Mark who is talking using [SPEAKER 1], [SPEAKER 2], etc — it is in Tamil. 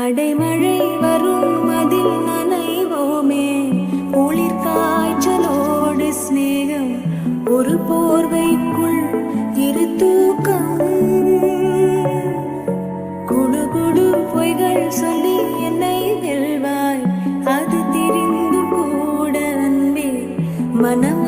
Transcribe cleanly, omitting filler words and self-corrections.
[SPEAKER 1] அடைமழை வரும் அதில் நனைவோமே, குளிர் காய்ச்சலோடு சிநேகம், ஒரு போர்வைக்குள் இரு தூக்கம். குடு குடு பொய்கள் சொல்லி என்னை வெல்வாய், அது தெரிந்து கூட அன்பே மனம்